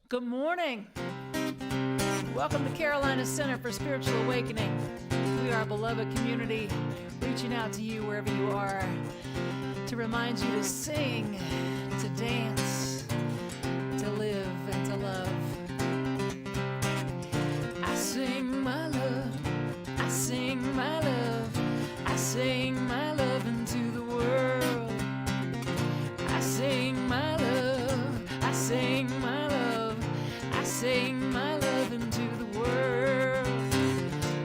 Good morning. Welcome to Carolina Center for Spiritual Awakening. We are a beloved community reaching out to you wherever you are to remind you to sing, to dance, to live, and to love. I sing my love, I sing my love, I sing my love into the world. I sing my love, I sing my love, I sing my love into the world.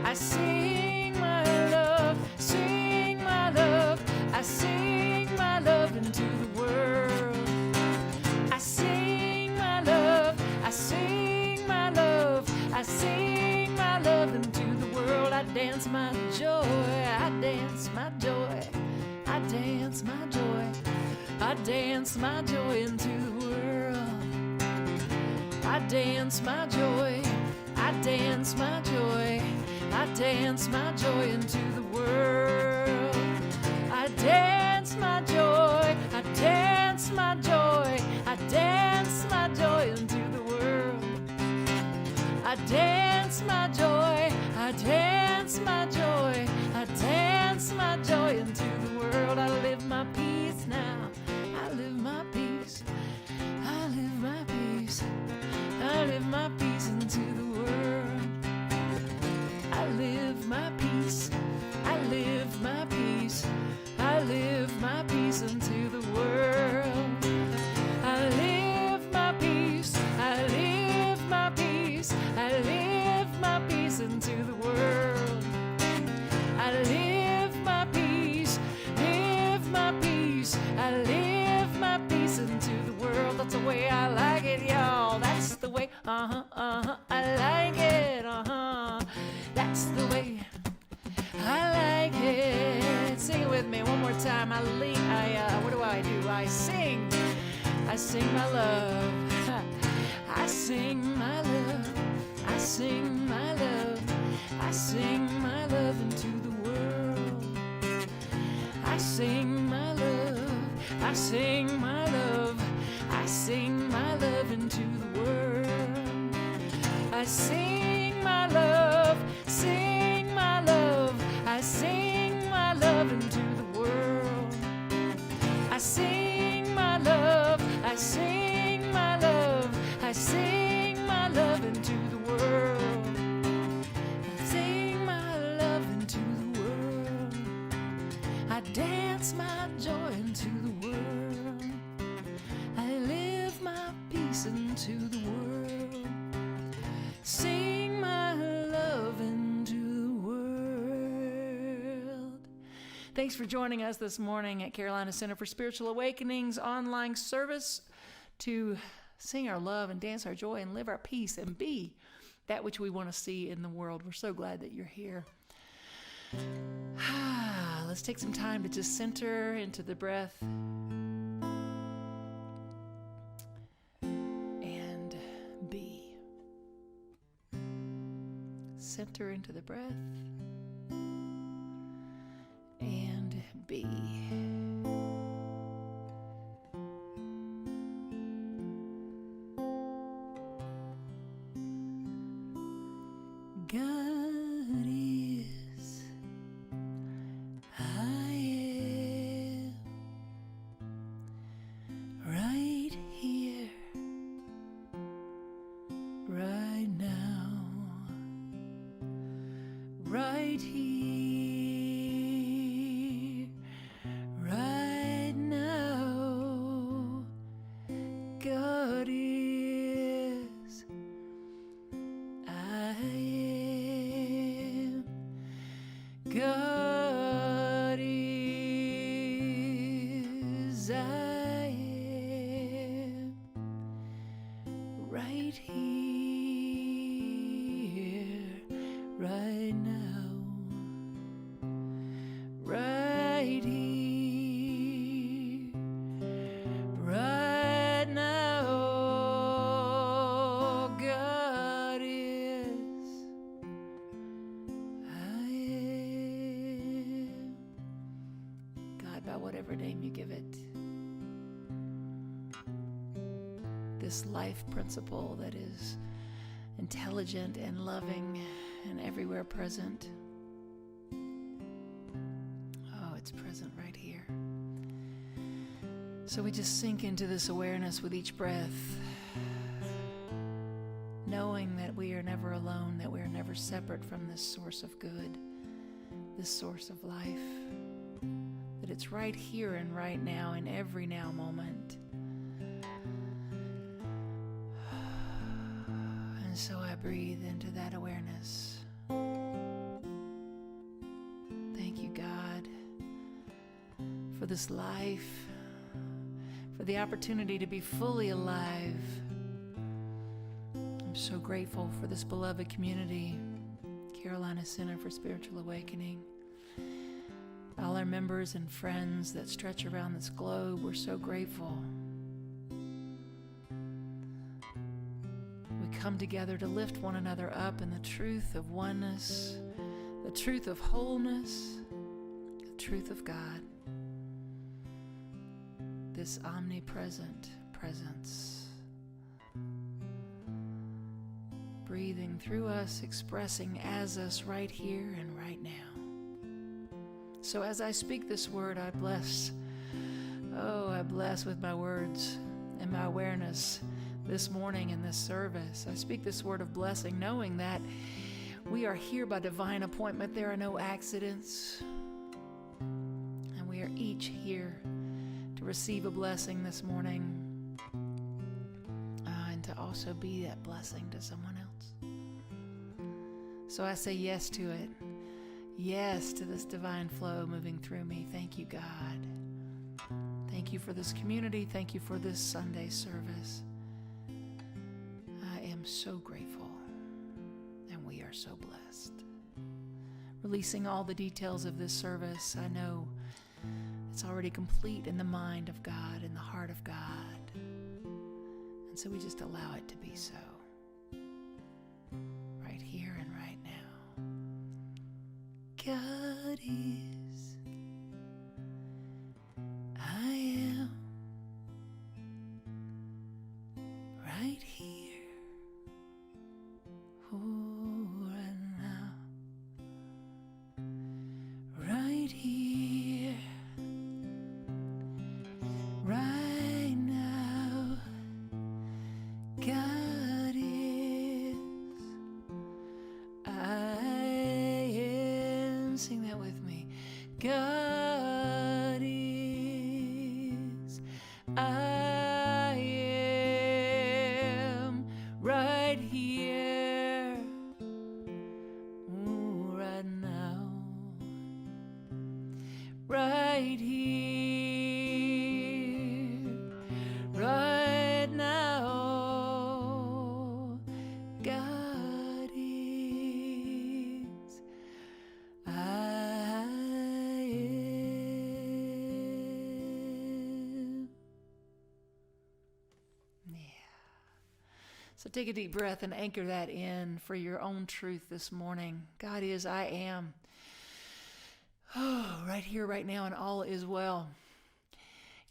I sing my love, sing my love, I sing my love into the world. I sing my love, I sing my love, I sing my love into the world. I dance my joy, I dance my joy, I dance my joy, I dance my joy into the world. I dance my joy, I dance my joy, I dance my joy into the world. I dance my joy, I dance my joy, I dance my joy into the world. I dance my joy, I dance my joy, I dance my joy into the world. I live my peace now, I live my peace, I live my peace, I live my peace into the world. I live my peace, I live my peace, I live my peace into the world. I live my peace, I live my peace, I live my peace into the world. I live my peace, live my peace, I live my peace into the world. That's the way I like it, y'all. That's the way, I like it, That's the way I like it. Sing it with me one more time. What do? I sing my love. I sing my love. I sing my love. I sing my love into the world. I sing my love. I sing my love. I sing my love into the world. I sing my love. Sing my love. I sing my love into the world. I sing my love. I sing my love. I sing my love into the world. I sing my love into the world. I dance my joy into the world. I live my peace into the world. Sing my love into the world. Thanks for joining us this morning at Carolina Center for Spiritual Awakening's online service to sing our love and dance our joy and live our peace and be that which we want to see in the world. We're so glad that you're here. Let's take some time to just center into the breath and be. Center into the breath and be. God is, I am, right here, right now, right here, right now. God is, I am, God is, I am, right here, right now, right here, right now. God is, I am. God, by whatever name you give it. this life principle that is intelligent and loving and everywhere present. Oh, it's present right here. So we just sink into this awareness with each breath, knowing that we are never alone, that we are never separate from this source of good, this source of life, that it's right here and right now in every now moment. And so I breathe into that awareness. Thank you, God, for this life, for the opportunity to be fully alive. I'm so grateful for this beloved community, Carolina Center for Spiritual Awakening. All our members and friends that stretch around this globe, we're so grateful. We come together to lift one another up in the truth of oneness, the truth of wholeness, the truth of God, this omnipresent presence, breathing through us, expressing as us right here and right now. So as I speak this word, I bless with my words and my awareness this morning in this service. I speak this word of blessing, knowing that we are here by divine appointment. There are no accidents. And we are each here to receive a blessing this morning, and to also be that blessing to someone else. So I say yes to it. Yes to this divine flow moving through me. Thank you, God. Thank you for this community. Thank you for this Sunday service. I am so grateful, and we are so blessed. Releasing all the details of this service, I know it's already complete in the mind of God, in the heart of God. And so we just allow it to be so. Right here and right now. God is, I am, right here, right now, right here, right now. God is, sing that with me. God is, I am, right here, right now, right here, right now. God is, I am. Yeah. So take a deep breath and anchor that in for your own truth this morning. God is, I am. Oh, right here, right now, and all is well.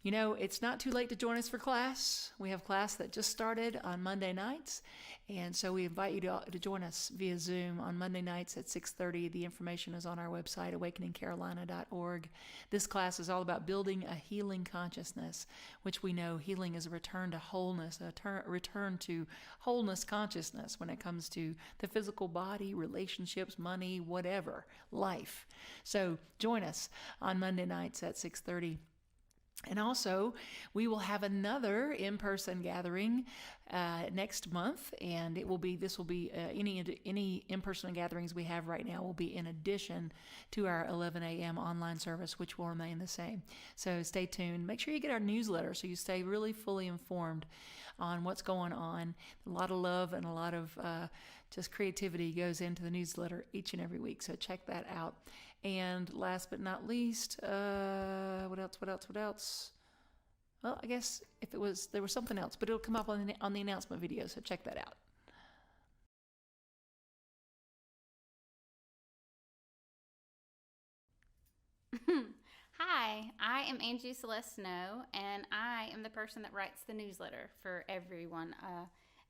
You know, it's not too late to join us for class. We have class that just started on Monday nights, and so we invite you to join us via Zoom on Monday nights at 6:30. The information is on our website, awakeningcarolina.org. This class is all about building a healing consciousness, which we know healing is a return to wholeness, a return to wholeness consciousness when it comes to the physical body, relationships, money, whatever, life. So join us on Monday nights at 6:30. And also, we will have another in-person gathering next month, and this will be any in-person gatherings we have right now will be in addition to our 11 a.m. online service, which will remain the same. So stay tuned. Make sure you get our newsletter so you stay really fully informed on what's going on. A lot of love and a lot of just creativity goes into the newsletter each and every week, so check that out. And last but not least, what else? Well, I guess there was something else, but it'll come up on the announcement video, so check that out. Hi, I am Angie Celeste Snow, and I am the person that writes the newsletter for everyone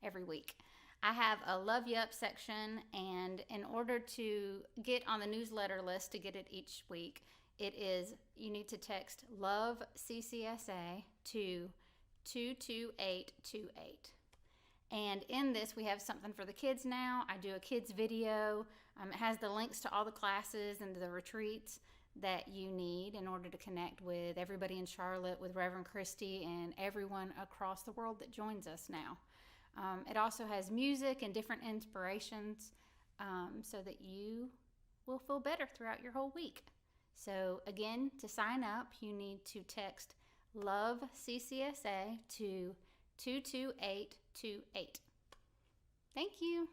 every week. I have a Love You Up section, and in order to get on the newsletter list to get it each week, you need to text Love CCSA to 22828. And in this, we have something for the kids now. I do a kids video. It has the links to all the classes and the retreats that you need in order to connect with everybody in Charlotte, with Reverend Christy, and everyone across the world that joins us now. It also has music and different inspirations so that you will feel better throughout your whole week. So, again, to sign up, you need to text Love CCSA to 22828. Thank you.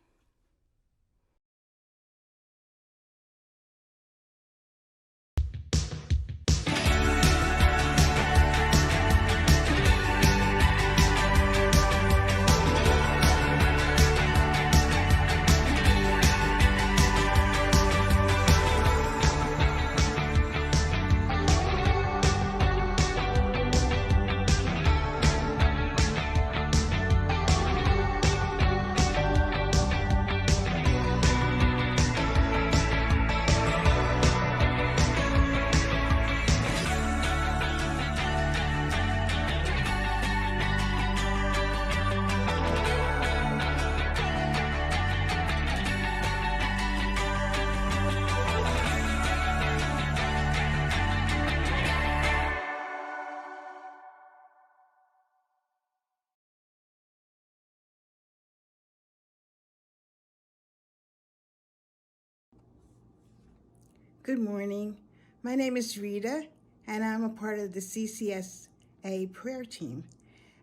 Good morning. My name is Rita, and I'm a part of the CCSA prayer team.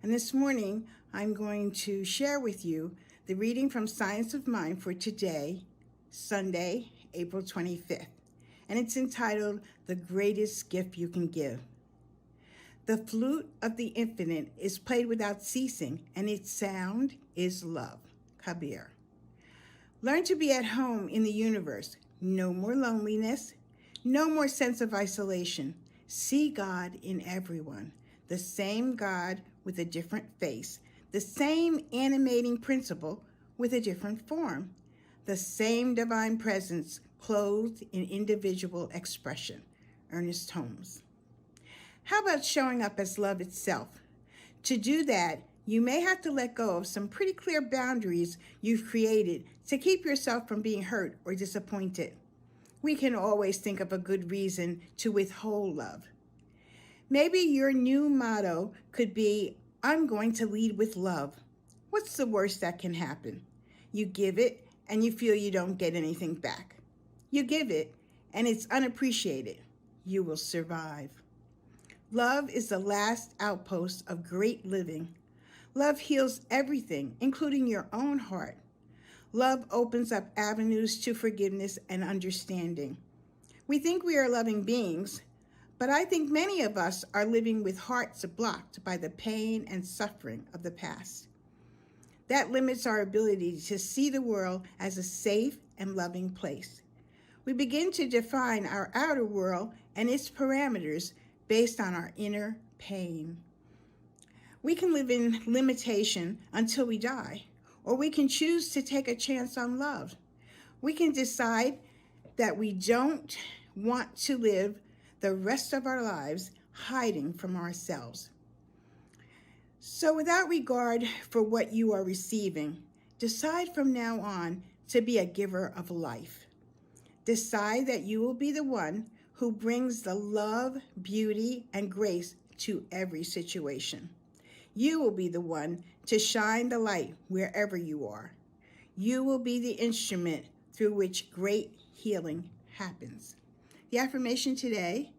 And this morning, I'm going to share with you the reading from Science of Mind for today, Sunday, April 25th. And it's entitled, The Greatest Gift You Can Give. The flute of the infinite is played without ceasing, and its sound is love. Kabir. Learn to be at home in the universe. No more loneliness, no more sense of isolation. See God in everyone, the same God with a different face, the same animating principle with a different form, the same divine presence clothed in individual expression. Ernest Holmes. How about showing up as love itself? To do that, you may have to let go of some pretty clear boundaries you've created to keep yourself from being hurt or disappointed. We can always think of a good reason to withhold love. Maybe your new motto could be, I'm going to lead with love. What's the worst that can happen? You give it and you feel you don't get anything back. You give it and it's unappreciated. You will survive. Love is the last outpost of great living. Love heals everything, including your own heart. Love opens up avenues to forgiveness and understanding. We think we are loving beings, but I think many of us are living with hearts blocked by the pain and suffering of the past. That limits our ability to see the world as a safe and loving place. We begin to define our outer world and its parameters based on our inner pain. We can live in limitation until we die, or we can choose to take a chance on love. We can decide that we don't want to live the rest of our lives hiding from ourselves. So without regard for what you are receiving, decide from now on to be a giver of life. Decide that you will be the one who brings the love, beauty, and grace to every situation. You will be the one to shine the light wherever you are. You will be the instrument through which great healing happens. The affirmation today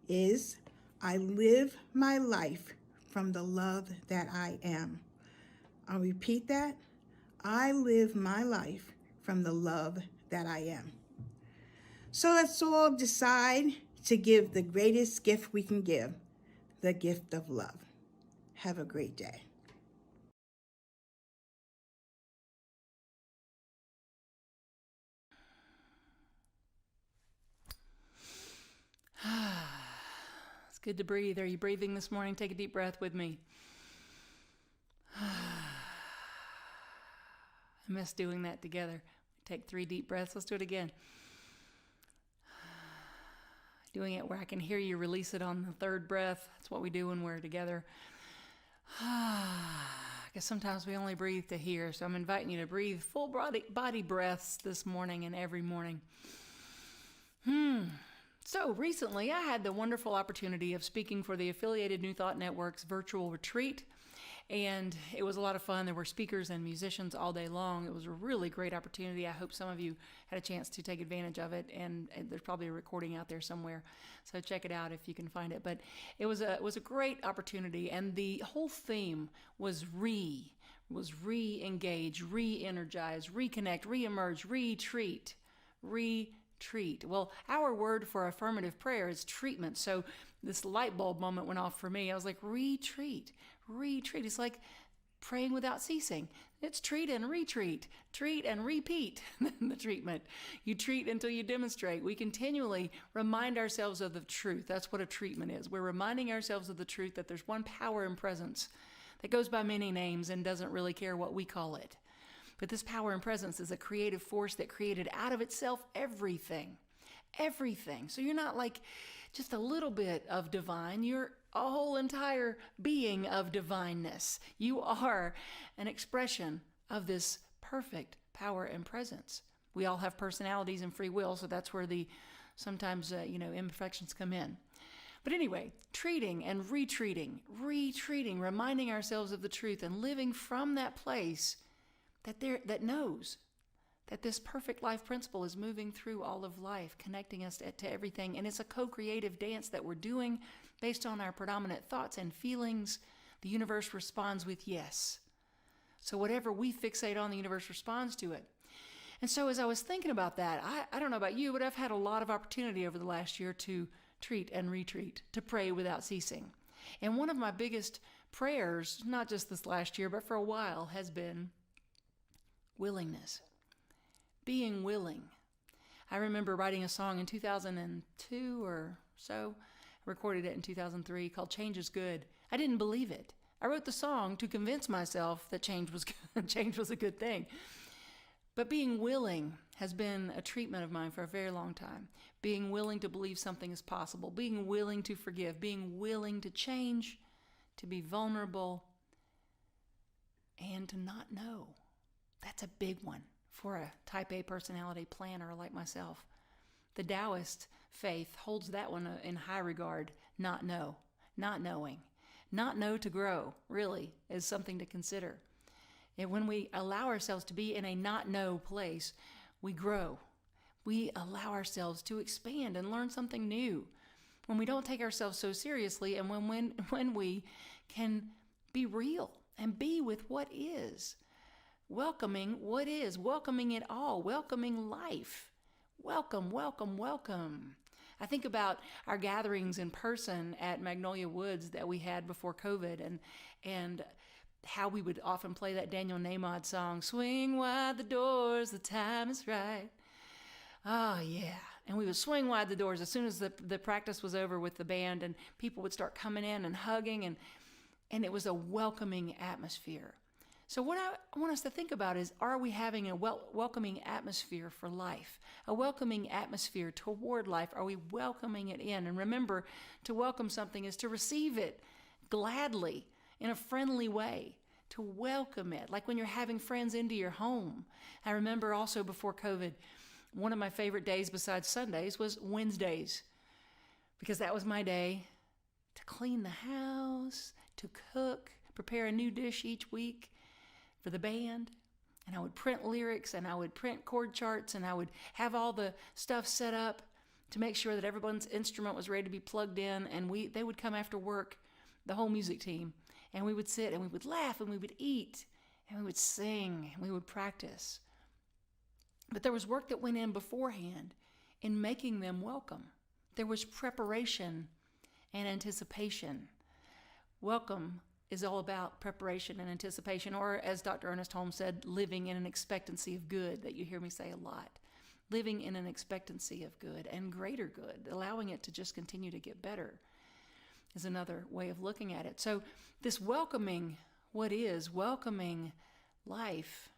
is, I live my life from the love that I am. I'll repeat that. I live my life from the love that I am. So let's all decide to give the greatest gift we can give, the gift of love. Have a great day. good to breathe. Are you breathing this morning? Take a deep breath with me. I miss doing that together. Take 3 deep breaths. Let's do it again. Doing it where I can hear you release it on the 3rd breath. That's what we do when we're together. Because sometimes we only breathe to hear. So I'm inviting you to breathe full body breaths this morning and every morning. So recently I had the wonderful opportunity of speaking for the Affiliated New Thought Network's virtual retreat. And it was a lot of fun. There were speakers and musicians all day long. It was a really great opportunity. I hope some of you had a chance to take advantage of it. And there's probably a recording out there somewhere. So check it out if you can find it. But it was a great opportunity. And the whole theme was re-engage, re-energize, reconnect, re-emerge, retreat, retreat. Well, our word for affirmative prayer is treatment. So this light bulb moment went off for me. I was like, retreat. It's like praying without ceasing. It's treat and retreat, treat and repeat the treatment. You treat until you demonstrate. We continually remind ourselves of the truth. That's what a treatment is. We're reminding ourselves of the truth that there's one power and presence that goes by many names and doesn't really care what we call it. But this power and presence is a creative force that created out of itself everything. So you're not like just a little bit of divine. You're a whole entire being of divineness. You are an expression of this perfect power and presence. We all have personalities and free will, so that's where the sometimes imperfections come in. But anyway, treating and retreating, reminding ourselves of the truth and living from that place that knows that this perfect life principle is moving through all of life, connecting us to everything. And it's a co-creative dance that we're doing based on our predominant thoughts and feelings. The universe responds with yes. So whatever we fixate on, the universe responds to it. And so as I was thinking about that, I don't know about you, but I've had a lot of opportunity over the last year to treat and retreat, to pray without ceasing. And one of my biggest prayers, not just this last year, but for a while, has been willingness. Being willing. I remember writing a song in 2002 or so. I recorded it in 2003 called Change is Good. I didn't believe it. I wrote the song to convince myself that change was good, change was a good thing. But being willing has been a treatment of mine for a very long time. Being willing to believe something is possible. Being willing to forgive. Being willing to change. To be vulnerable. And to not know. That's a big one for a type A personality planner like myself. The Taoist faith holds that one in high regard. Not know, not knowing. Not know to grow, really, is something to consider. And when we allow ourselves to be in a not know place, we grow. We allow ourselves to expand and learn something new. When we don't take ourselves so seriously, and when we can be real and be with what is. Welcoming what is, welcoming it all, welcoming life. Welcome. I think about our gatherings in person at Magnolia Woods that we had before COVID and how we would often play that Daniel Nahmod song, swing wide the doors, the time is right. Oh, yeah. And we would swing wide the doors as soon as the practice was over with the band, and people would start coming in and hugging, and it was a welcoming atmosphere. So what I want us to think about is, are we having a welcoming atmosphere for life? A welcoming atmosphere toward life? Are we welcoming it in? And remember, to welcome something is to receive it gladly, in a friendly way, to welcome it, like when you're having friends into your home. I remember also before COVID, one of my favorite days besides Sundays was Wednesdays, because that was my day to clean the house, to cook, prepare a new dish each week for the band. And I would print lyrics, and I would print chord charts, and I would have all the stuff set up to make sure that everyone's instrument was ready to be plugged in. And they would come after work, the whole music team, and we would sit and we would laugh and we would eat and we would sing and we would practice. But there was work that went in beforehand in making them welcome. There was preparation and anticipation. Welcome is all about preparation and anticipation, or as Dr. Ernest Holmes said, living in an expectancy of good, that you hear me say a lot. Living in an expectancy of good and greater good, allowing it to just continue to get better. is another way of looking at it. So this welcoming welcoming life,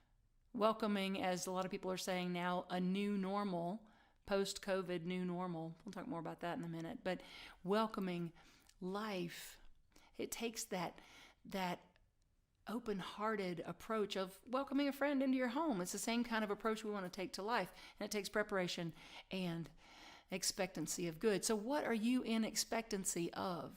welcoming, as a lot of people are saying now, a new normal, post-COVID new normal. We'll talk more about that in a minute. But welcoming life, it takes that open-hearted approach of welcoming a friend into your home. It's the same kind of approach we want to take to life, and it takes preparation and expectancy of good. So what are you in expectancy of?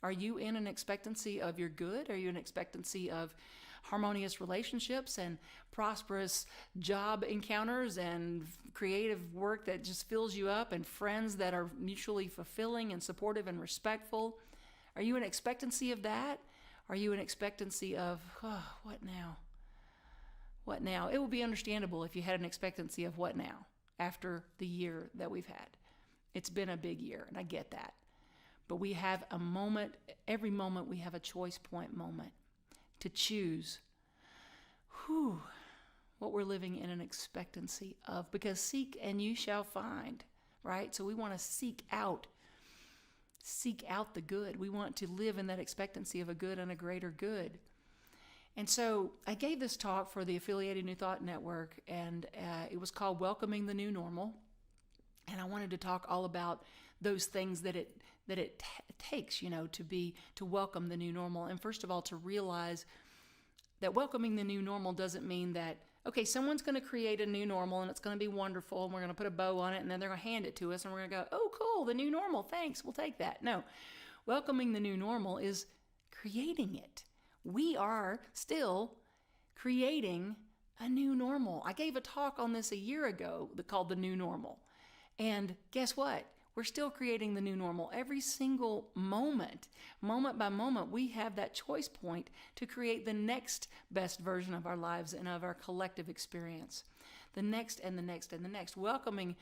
Are you in an expectancy of your good? Are you in expectancy of harmonious relationships and prosperous job encounters and creative work that just fills you up and friends that are mutually fulfilling and supportive and respectful? Are you in expectancy of that? Are you in expectancy of, what now? What now? It would be understandable if you had an expectancy of what now after the year that we've had. It's been a big year, and I get that. But we have a moment, every moment we have a choice point moment to choose what we're living in an expectancy of. Because seek and you shall find, right? So we want to seek out the good. We want to live in that expectancy of a good and a greater good. And so I gave this talk for the Affiliated New Thought Network, and it was called Welcoming the New Normal. And I wanted to talk all about those things that it takes, to welcome the new normal. And first of all, to realize that welcoming the new normal doesn't mean that, okay, someone's going to create a new normal and it's going to be wonderful and we're going to put a bow on it and then they're going to hand it to us and we're going to go, oh, cool, the new normal, thanks, we'll take that. No, welcoming the new normal is creating it. We are still creating a new normal. I gave a talk on this a year ago called The New Normal. And guess what? We're still creating the new normal. Every single moment by moment, we have that choice point to create the next best version of our lives and of our collective experience. The next and the next and the next. Welcoming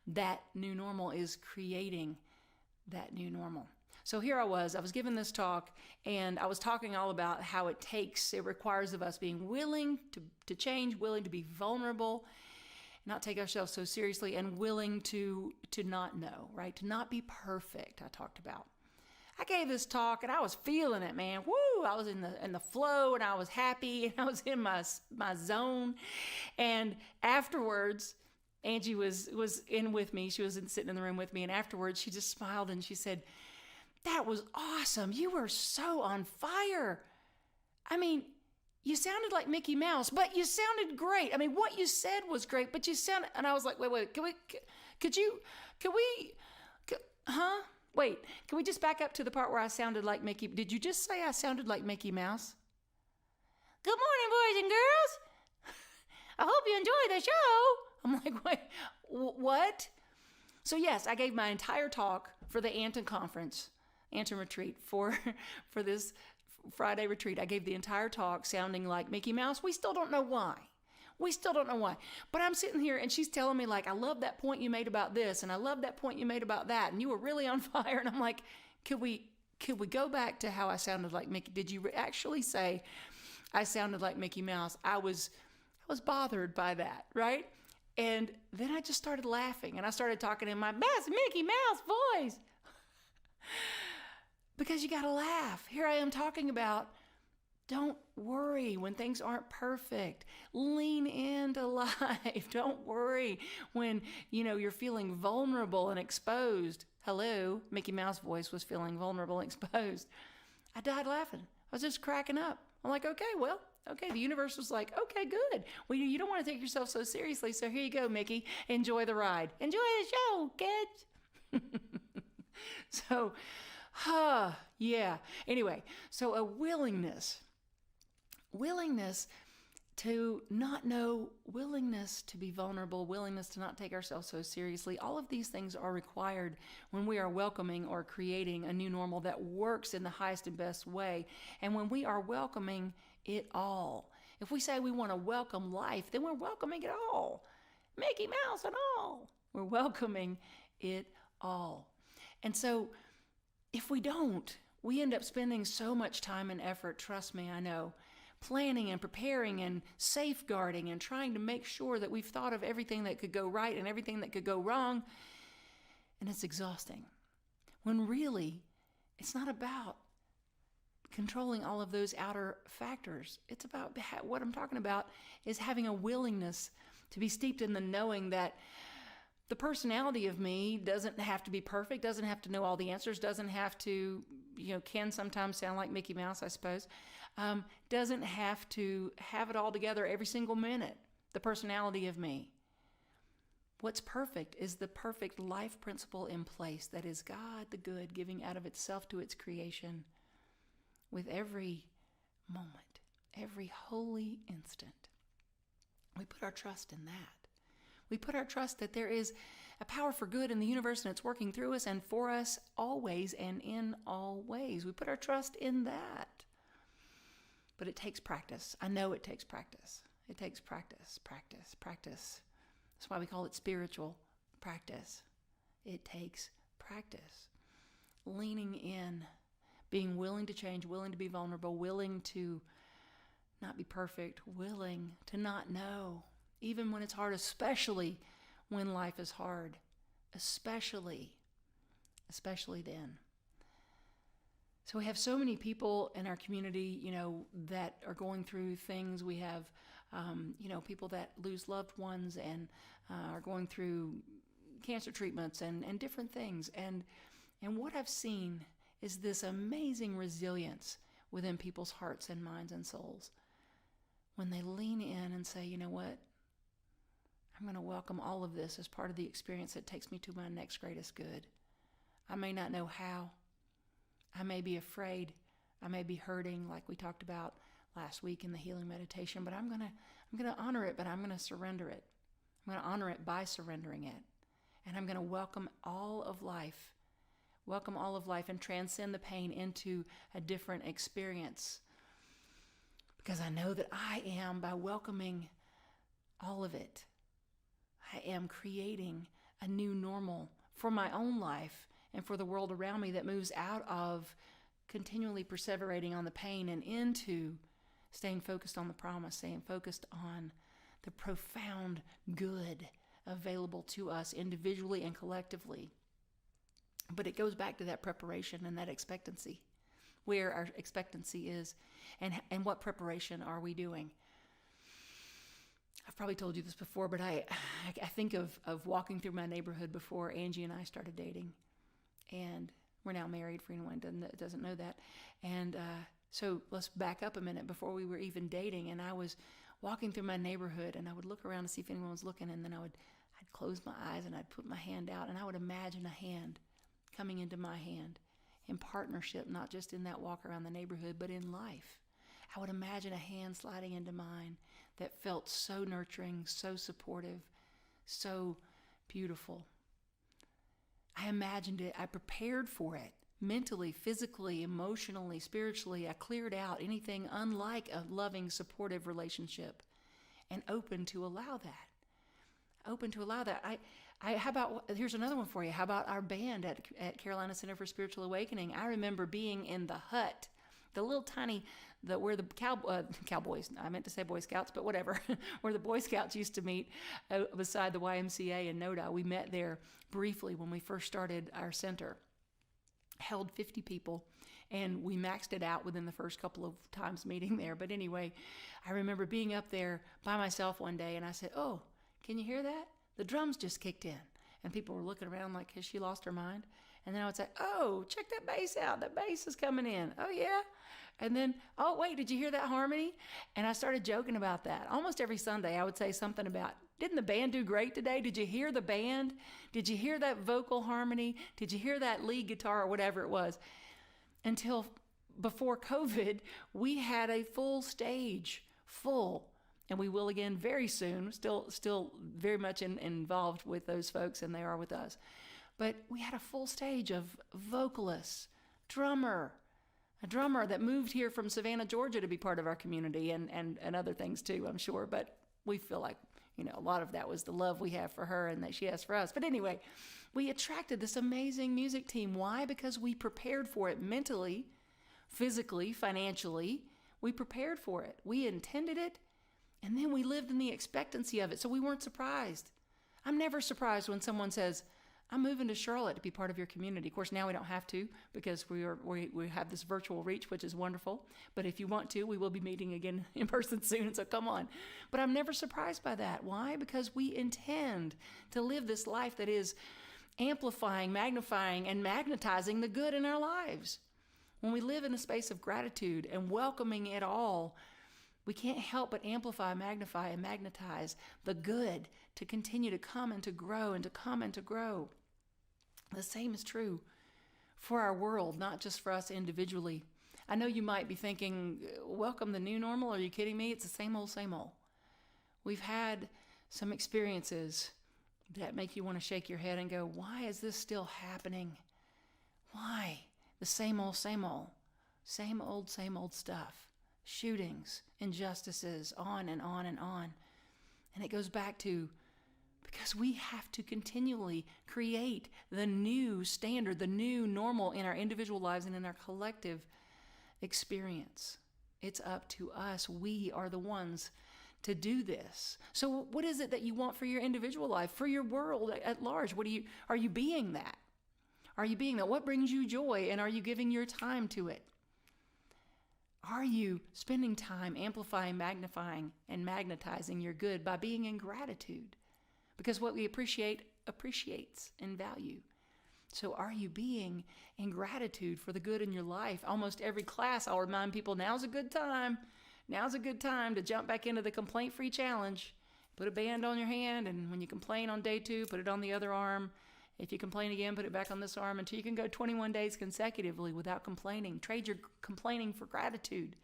that new normal is creating that new normal. So here I was giving this talk, and I was talking all about how it requires of us being willing to change, willing to be vulnerable, not take ourselves so seriously, and willing to not know, right? To not be perfect, I talked about. I gave this talk and I was feeling it, man. Woo! I was in the flow and I was happy and I was in my zone. And afterwards, Angie was in with me. She was sitting in the room with me. And afterwards, she just smiled and she said, "That was awesome. You were so on fire. I mean, you sounded like Mickey Mouse, but you sounded great. I mean, what you said was great, but you sounded," and I was like, wait, can we just back up to the part where I sounded like Mickey? Did you just say I sounded like Mickey Mouse? Good morning, boys and girls. I hope you enjoy the show. I'm like, wait, what? So yes, I gave my entire talk for the Anton conference, Anton retreat, for this Friday retreat. I gave the entire talk sounding like Mickey Mouse. We still don't know why. But I'm sitting here and she's telling me, like, I love that point you made about this, and I love that point you made about that, and you were really on fire. And I'm like, could we go back to how I sounded like Mickey? Did you actually say I sounded like Mickey Mouse? I was bothered by that, right? And then I just started laughing and I started talking in my best Mickey Mouse voice. Because you got to laugh. Here I am talking about, don't worry when things aren't perfect. Lean into life. Don't worry when, you're feeling vulnerable and exposed. Hello, Mickey Mouse voice was feeling vulnerable and exposed. I died laughing. I was just cracking up. I'm like, okay, the universe was like, okay, good. Well, you don't want to take yourself so seriously, so here you go, Mickey. Enjoy the ride. Enjoy the show, kids. So, yeah. Anyway, so a willingness to not know, willingness to be vulnerable, willingness to not take ourselves so seriously. All of these things are required when we are welcoming or creating a new normal that works in the highest and best way. And when we are welcoming it all. If we say we want to welcome life, then we're welcoming it all. Mickey Mouse and all. We're welcoming it all. And so if we don't, we end up spending so much time and effort, trust me, I know, planning and preparing and safeguarding and trying to make sure that we've thought of everything that could go right and everything that could go wrong. And it's exhausting. When really, It's not about controlling all of those outer factors. It's about what I'm talking about is having a willingness to be steeped in the knowing that the personality of me doesn't have to be perfect, doesn't have to know all the answers, doesn't have to, can sometimes sound like Mickey Mouse, I suppose, doesn't have to have it all together every single minute, the personality of me. What's perfect is the perfect life principle in place that is God the good giving out of itself to its creation with every moment, every holy instant. We put our trust in that. We put our trust that there is a power for good in the universe and it's working through us and for us always and in all ways. We put our trust in that. But it takes practice. I know it takes practice. It takes practice. That's why we call it spiritual practice. It takes practice. Leaning in, being willing to change, willing to be vulnerable, willing to not be perfect, willing to not know, even when it's hard, especially when life is hard, especially then. So we have so many people in our community, that are going through things. We have, people that lose loved ones and are going through cancer treatments and different things. And what I've seen is this amazing resilience within people's hearts and minds and souls when they lean in and say, you know what? I'm going to welcome all of this as part of the experience that takes me to my next greatest good. I may not know how. I may be afraid. I may be hurting, like we talked about last week in the healing meditation, but I'm going to honor it, but I'm going to surrender it. I'm going to honor it by surrendering it. And I'm going to welcome all of life and transcend the pain into a different experience. Because I know that I am, by welcoming all of it, I am creating a new normal for my own life and for the world around me that moves out of continually perseverating on the pain and into staying focused on the promise, staying focused on the profound good available to us individually and collectively. But it goes back to that preparation and that expectancy, where our expectancy is and what preparation are we doing. I've probably told you this before, but I think of walking through my neighborhood before Angie and I started dating. And we're now married, for anyone that doesn't know that. And so let's back up a minute before we were even dating. And I was walking through my neighborhood, and I would look around to see if anyone was looking, and then I'd close my eyes and I'd put my hand out, and I would imagine a hand coming into my hand in partnership, not just in that walk around the neighborhood, but in life. I would imagine a hand sliding into mine that felt so nurturing, so supportive, so beautiful. I imagined it. I prepared for it mentally, physically, emotionally, spiritually. I cleared out anything unlike a loving, supportive relationship and open to allow that. How about, here's another one for you. How about our band at Carolina Center for Spiritual Awakening? I remember being in the hut, the little tiny, where the Cowboys, I meant to say Boy Scouts, but whatever, where the Boy Scouts used to meet beside the YMCA in Noda. We met there briefly when we first started our center. Held 50 people, and we maxed it out within the first couple of times meeting there. But anyway, I remember being up there by myself one day, and I said, "Oh, can you hear that? The drums just kicked in." And people were looking around like, has she lost her mind? And then I would say, "Oh, check that bass out. That bass is coming in." "Oh, yeah." And then, "Oh, wait, did you hear that harmony?" And I started joking about that. Almost every Sunday, I would say something about, "Didn't the band do great today? Did you hear the band? Did you hear that vocal harmony? Did you hear that lead guitar?" or whatever it was. Until before COVID, we had a full stage, and we will again very soon. Still very much involved with those folks, and they are with us. But we had a full stage of vocalists, a drummer that moved here from Savannah, Georgia to be part of our community, and other things too, I'm sure. But we feel like, a lot of that was the love we have for her and that she has for us. But anyway, we attracted this amazing music team. Why? Because we prepared for it mentally, physically, financially. We prepared for it. We intended it, and then we lived in the expectancy of it. So we weren't surprised. I'm never surprised when someone says, I'm moving to Charlotte to be part of your community. Of course, now we don't have to because we have this virtual reach, which is wonderful. But if you want to, we will be meeting again in person soon, so come on. But I'm never surprised by that. Why? Because we intend to live this life that is amplifying, magnifying, and magnetizing the good in our lives. When we live in a space of gratitude and welcoming it all, we can't help but amplify, magnify, and magnetize the good to continue to come and to grow and to come and to grow. The same is true for our world, not just for us individually. I know you might be thinking, welcome the new normal. Are you kidding me? It's the same old, same old. We've had some experiences that make you want to shake your head and go, why is this still happening? Why? The same old, same old. Same old stuff. Shootings, injustices, on and on and on. And it goes back to, because we have to continually create the new standard, the new normal in our individual lives and in our collective experience. It's up to us. We are the ones to do this. So what is it that you want for your individual life, for your world at large? Are you being that? Are you being that? What brings you joy, and are you giving your time to it? Are you spending time amplifying, magnifying, and magnetizing your good by being in gratitude? Because what we appreciate appreciates in value. So are you being in gratitude for the good in your life? Almost every class, I'll remind people, now's a good time. Now's a good time to jump back into the complaint-free challenge. Put a band on your hand, and when you complain on day 2, put it on the other arm. If you complain again, put it back on this arm until you can go 21 days consecutively without complaining. Trade your complaining for gratitude.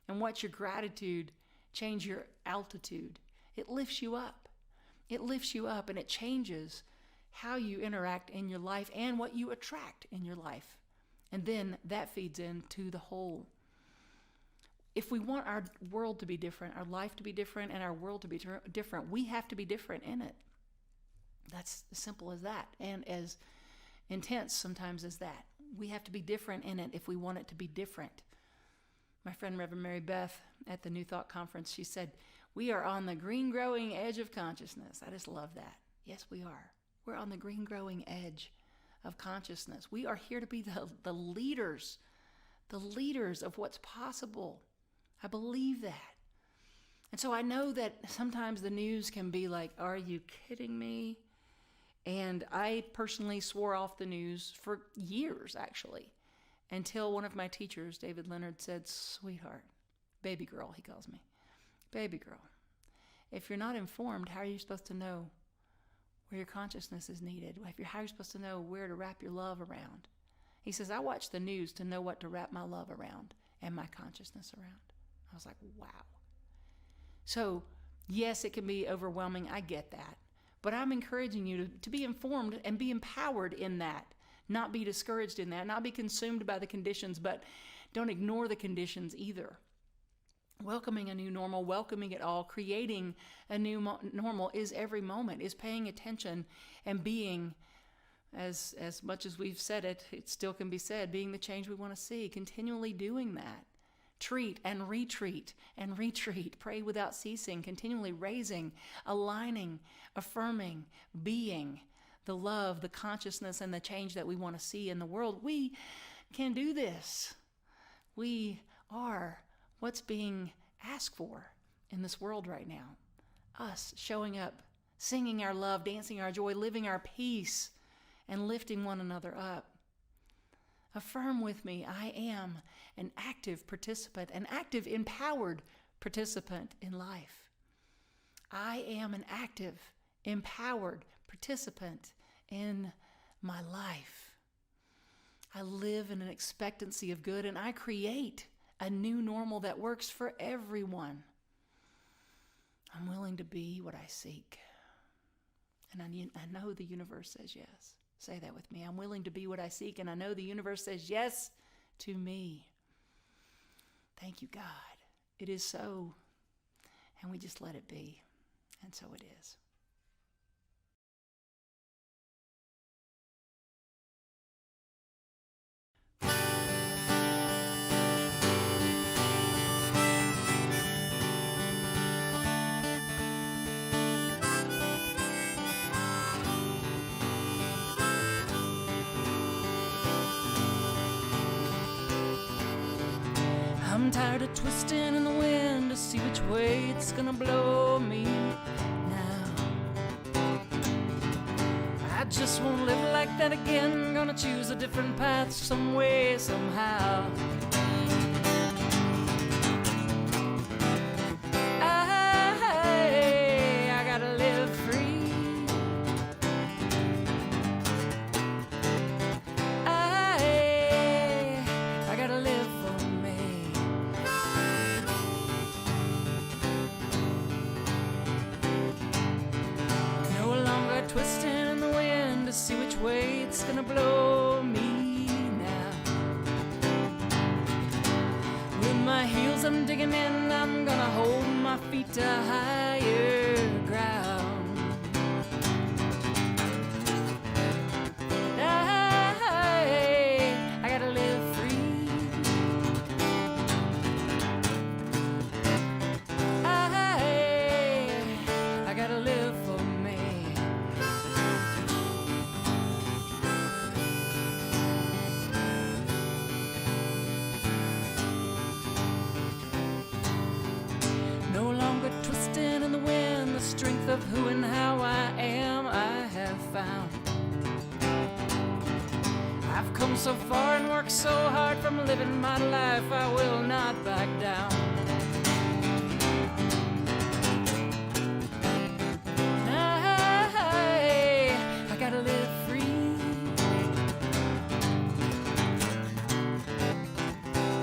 And watch your gratitude change your altitude. It lifts you up. It lifts you up, and it changes how you interact in your life and what you attract in your life. And then that feeds into the whole. If we want our world to be different, our life to be different, and our world to be different, we have to be different in it. That's as simple as that, and as intense sometimes as that. We have to be different in it if we want it to be different. My friend Reverend Mary Beth at the New Thought Conference, she said, we are on the green growing edge of consciousness. I just love that. Yes, we are. We're on the green growing edge of consciousness. We are here to be the leaders of what's possible. I believe that. And so I know that sometimes the news can be like, are you kidding me? And I personally swore off the news for years, actually, until one of my teachers, David Leonard, said, sweetheart, baby girl, he calls me, baby girl, if you're not informed, how are you supposed to know where your consciousness is needed? How are you supposed to know where to wrap your love around? He says, I watch the news to know what to wrap my love around and my consciousness around. I was like, wow. So, yes, it can be overwhelming. I get that. But I'm encouraging you to be informed and be empowered in that, not be discouraged in that, not be consumed by the conditions, but don't ignore the conditions either. Welcoming a new normal, welcoming it all, creating a new normal is every moment, is paying attention and being, as much as we've said it, it still can be said, being the change we want to see, continually doing that. Treat and retreat and retreat. Pray without ceasing, continually raising, aligning, affirming, being the love, the consciousness, and the change that we want to see in the world. We can do this. We are what's being asked for in this world right now. Us showing up, singing our love, dancing our joy, living our peace, and lifting one another up. Affirm with me, I am an active participant, an active, empowered participant in life. I am an active, empowered participant in my life. I live in an expectancy of good, and I create a new normal that works for everyone. I'm willing to be what I seek. And I know the universe says yes. Say that with me. I'm willing to be what I seek, and I know the universe says yes to me. Thank you, God. It is so, and we just let it be, and so it is. I'm tired of twisting in the wind to see which way it's gonna blow me now. I just won't live like that again. Gonna choose a different path some way, somehow. I gotta live free. I gotta live for me. No longer twisting in the wind to see which way it's gonna blow me now. With my heels I'm digging in, I'm gonna hold my feet to higher ground. I gotta live free. I gotta live for me. No longer twisting in the wind, the strength of who and how I am I have found. I've come so far and worked so hard from living my life, I will not back down. I gotta live free.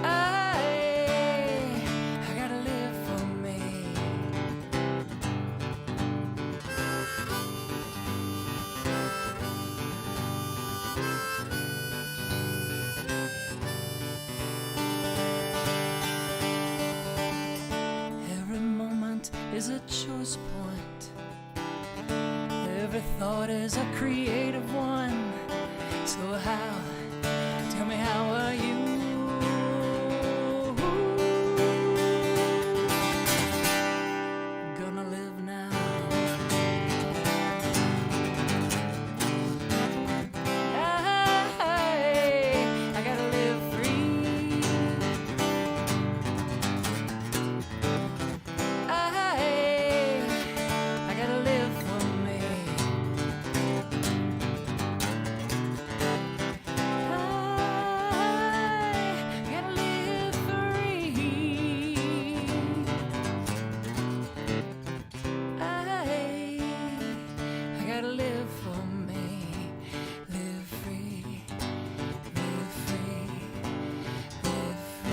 I gotta live for me. Every moment is a choice point. Every thought is a creative one. So how, tell me how are you? Gonna live now. I gotta live free. I gotta live for me. I gotta live free. I gotta live for me. Live free. Live free. Live free.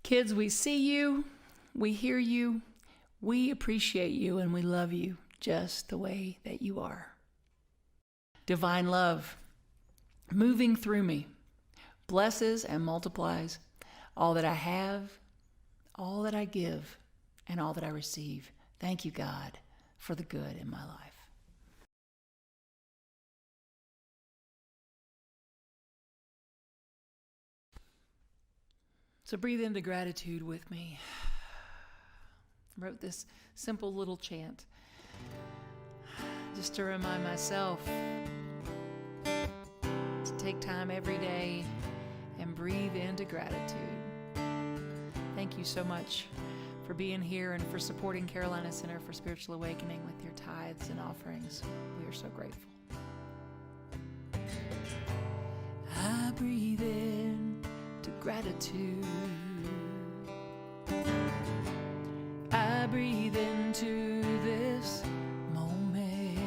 Kids, we see you, we hear you, we appreciate you, and we love you just the way that you are. Divine love, moving through me, blesses and multiplies all that I have, all that I give, and all that I receive. Thank you, God, for the good in my life. So breathe into gratitude with me. I wrote this simple little chant just to remind myself to take time every day and breathe into gratitude. Thank you so much for being here and for supporting Carolina Center for Spiritual Awakening with your tithes and offerings. We are so grateful. I breathe in to gratitude. I breathe into this moment,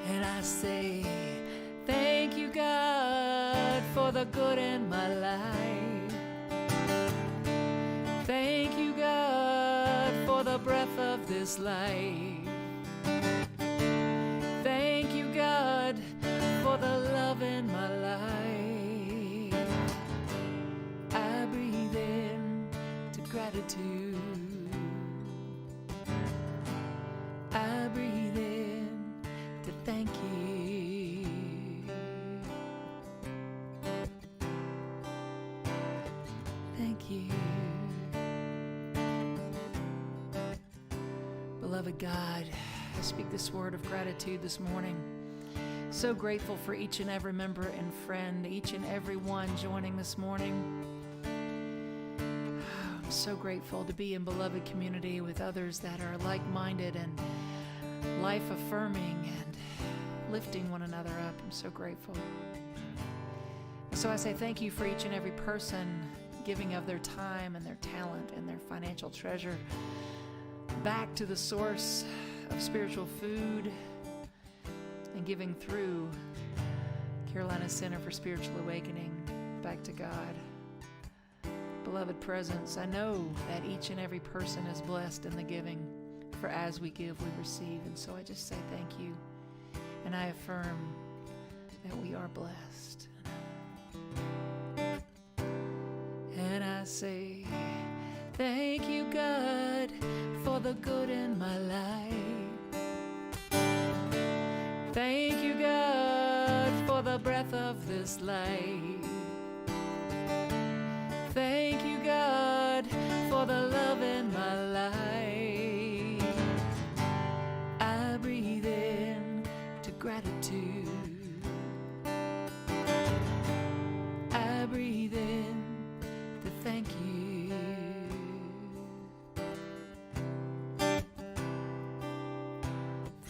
and I say, thank you, God, for the good in my life. Thank you, God, for the breath of this life. Thank you, God, for the love in my life. I breathe in to gratitude. I breathe in to thank you. Thank you. Beloved God, I speak this word of gratitude this morning. So grateful for each and every member and friend, each and every one joining this morning. I'm so grateful to be in beloved community with others that are like-minded and life-affirming and lifting one another up. I'm so grateful. So I say thank you for each and every person giving of their time and their talent and their financial treasure back to the source of spiritual food and giving through Carolina Center for Spiritual Awakening back to God. Beloved presence, I know that each and every person is blessed in the giving, for as we give, we receive. And so I just say thank you, and I affirm that we are blessed. And I say, thank you, God, for the good in my life. Thank you, God, for the breath of this life. Thank you, God, for the love in my life. I breathe in to gratitude. I breathe in to thank you.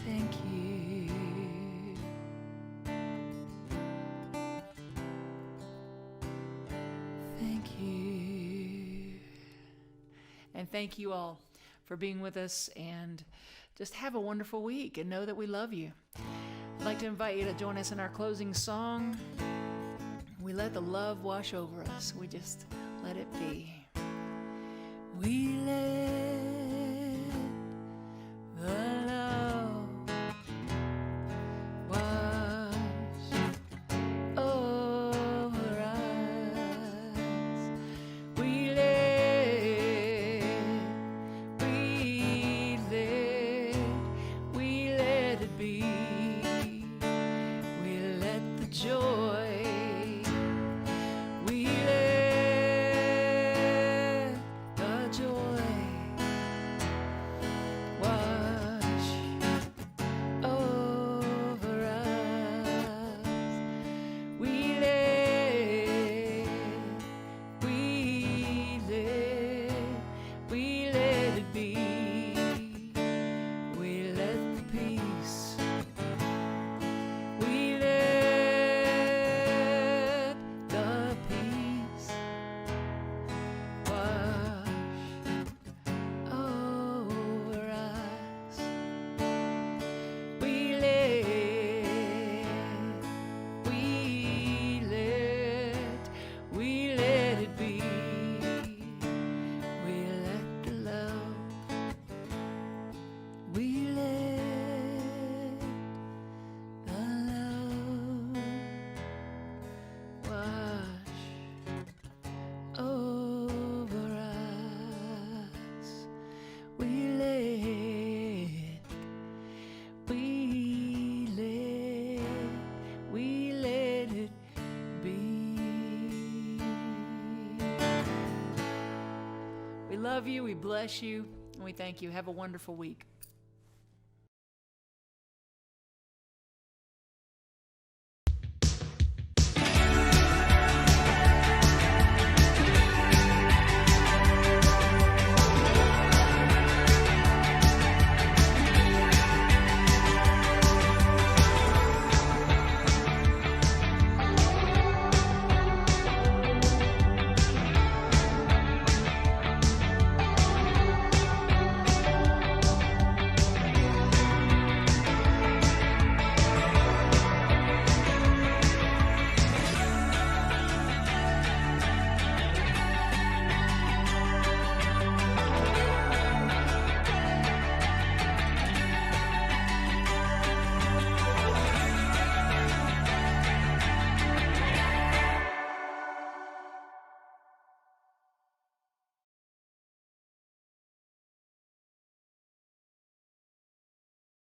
Thank you. Thank you. And thank you all for being with us, and just have a wonderful week and know that we love you. I'd like to invite you to join us in our closing song. We let the love wash over us. We just let it be. We let the love wash over us. We let it be. We let the joy. We love you, we bless you, and we thank you. Have a wonderful week.